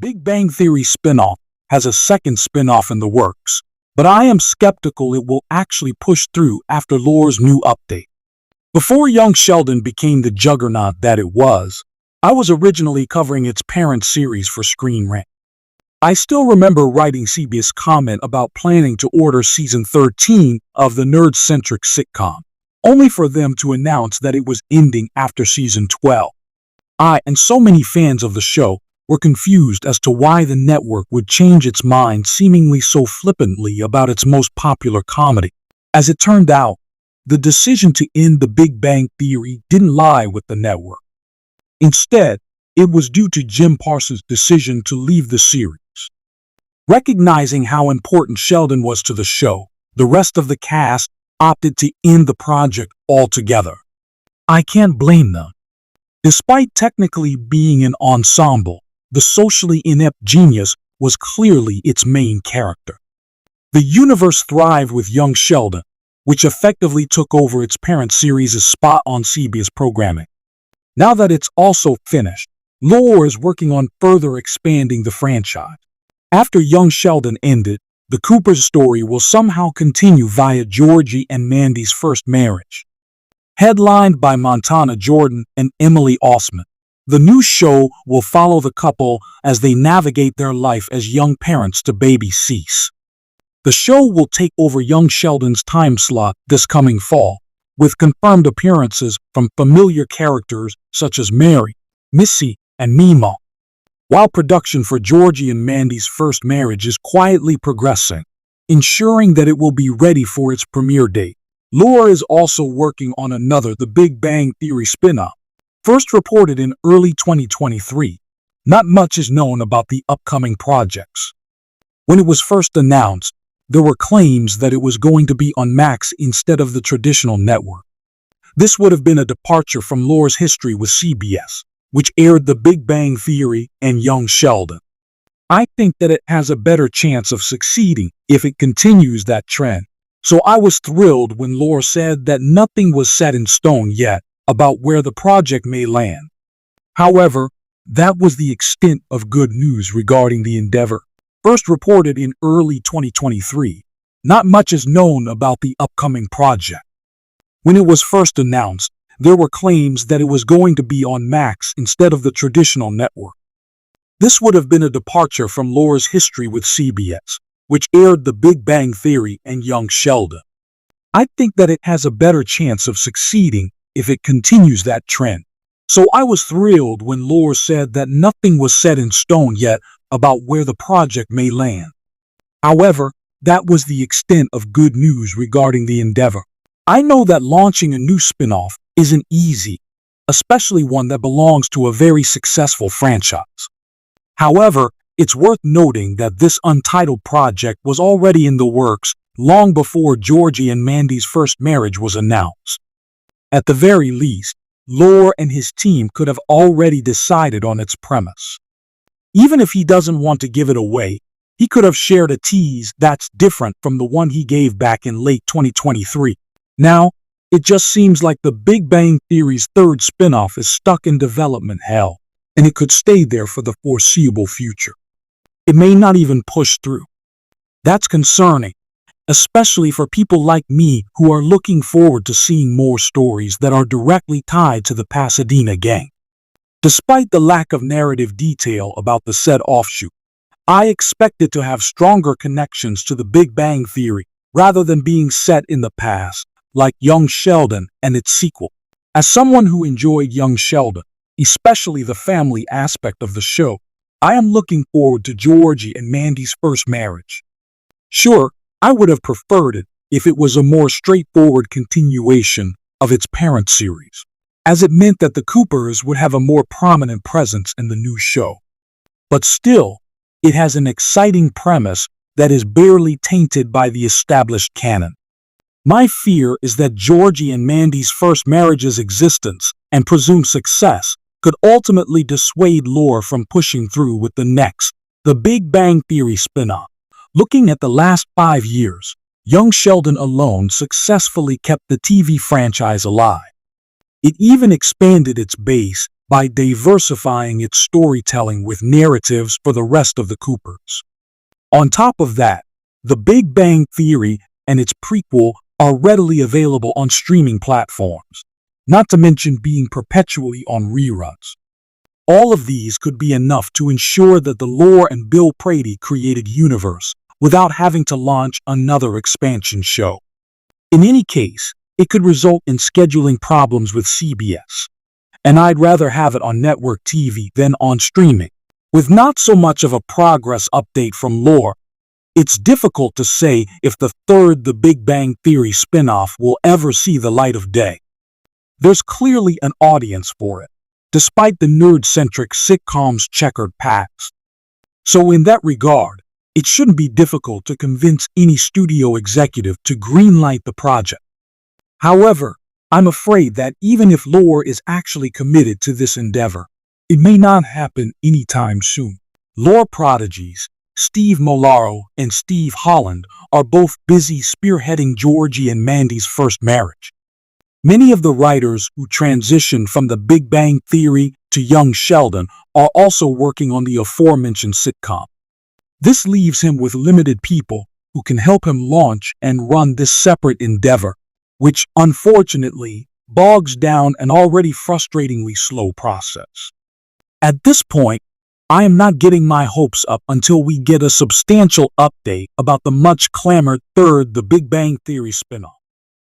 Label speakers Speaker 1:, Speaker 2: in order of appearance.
Speaker 1: Big Bang Theory spinoff has a second spinoff in the works, but I am skeptical it will actually push through after Lore's new update. Before Young Sheldon became the juggernaut that it was, I was originally covering its parent series for Screen Rant. I still remember writing CBS comment about planning to order season 13 of the nerd-centric sitcom, only for them to announce that it was ending after season 12. I and so many fans of the show were confused as to why the network would change its mind seemingly so flippantly about its most popular comedy. As it turned out, the decision to end The Big Bang Theory didn't lie with the network. Instead, it was due to Jim Parsons' decision to leave the series. Recognizing how important Sheldon was to the show, the rest of the cast opted to end the project altogether. I can't blame them. Despite technically being an ensemble, the socially inept genius was clearly its main character. The universe thrived with Young Sheldon, which effectively took over its parent series' spot on CBS programming. Now that it's also finished, Lore is working on further expanding the franchise. After Young Sheldon ended, the Cooper's story will somehow continue via Georgie and Mandy's first marriage. Headlined by Montana Jordan and Emily Osment, the new show will follow the couple as they navigate their life as young parents to baby Cease. The show will take over Young Sheldon's time slot this coming fall, with confirmed appearances from familiar characters such as Mary, Missy, and Mima. While production for Georgie and Mandy's first marriage is quietly progressing, ensuring that it will be ready for its premiere date, Lore is also working on another The Big Bang Theory spin-off. First reported in early 2023, not much is known about the upcoming projects. When it was first announced, there were claims that it was going to be on Max instead of the traditional network. This would have been a departure from Lore's history with CBS, which aired The Big Bang Theory and Young Sheldon. I think that it has a better chance of succeeding if it continues that trend, so I was thrilled when Lore said that nothing was set in stone yet about where the project may land. However, that was the extent of good news regarding the endeavor. First reported in early 2023, not much is known about the upcoming project. When it was first announced, there were claims that it was going to be on Max instead of the traditional network. This would have been a departure from Lore's history with CBS, which aired The Big Bang Theory and Young Sheldon. I think that it has a better chance of succeeding if it continues that trend. So I was thrilled when Lore said that nothing was set in stone yet about where the project may land. However, that was the extent of good news regarding the endeavor. I know that launching a new spin-off isn't easy, especially one that belongs to a very successful franchise. However, it's worth noting that this untitled project was already in the works long before Georgie and Mandy's first marriage was announced. At the very least, Lore and his team could have already decided on its premise. Even if he doesn't want to give it away, he could have shared a tease that's different from the one he gave back in late 2023. Now, it just seems like The Big Bang Theory's third spin-off is stuck in development hell, and it could stay there for the foreseeable future. It may not even push through. That's concerning, especially for people like me who are looking forward to seeing more stories that are directly tied to the Pasadena gang. Despite the lack of narrative detail about the said offshoot, I expect it to have stronger connections to The Big Bang Theory rather than being set in the past, like Young Sheldon and its sequel. As someone who enjoyed Young Sheldon, especially the family aspect of the show, I am looking forward to Georgie and Mandy's first marriage. Sure, I would have preferred it if it was a more straightforward continuation of its parent series, as it meant that the Coopers would have a more prominent presence in the new show. But still, it has an exciting premise that is barely tainted by the established canon. My fear is that Georgie and Mandy's first marriage's existence and presumed success could ultimately dissuade Lore from pushing through with the next, The Big Bang Theory spin-off. Looking at the last 5 years, Young Sheldon alone successfully kept the TV franchise alive. It even expanded its base by diversifying its storytelling with narratives for the rest of the Coopers. On top of that, The Big Bang Theory and its prequel are readily available on streaming platforms, not to mention being perpetually on reruns. All of these could be enough to ensure that the lore and Bill Prady created universe without having to launch another expansion show. In any case, it could result in scheduling problems with CBS, and I'd rather have it on network TV than on streaming. With not so much of a progress update from lore, it's difficult to say if the third The Big Bang Theory spin-off will ever see the light of day. There's clearly an audience for it, despite the nerd-centric sitcom's checkered past. So in that regard, it shouldn't be difficult to convince any studio executive to greenlight the project. However, I'm afraid that even if lore is actually committed to this endeavor, it may not happen anytime soon. Lore prodigies Steve Molaro and Steve Holland are both busy spearheading Georgie and Mandy's first marriage. Many of the writers who transitioned from The Big Bang Theory to Young Sheldon are also working on the aforementioned sitcom. This leaves him with limited people who can help him launch and run this separate endeavor, which unfortunately bogs down an already frustratingly slow process. At this point, I am not getting my hopes up until we get a substantial update about the much clamored third The Big Bang Theory spinoff.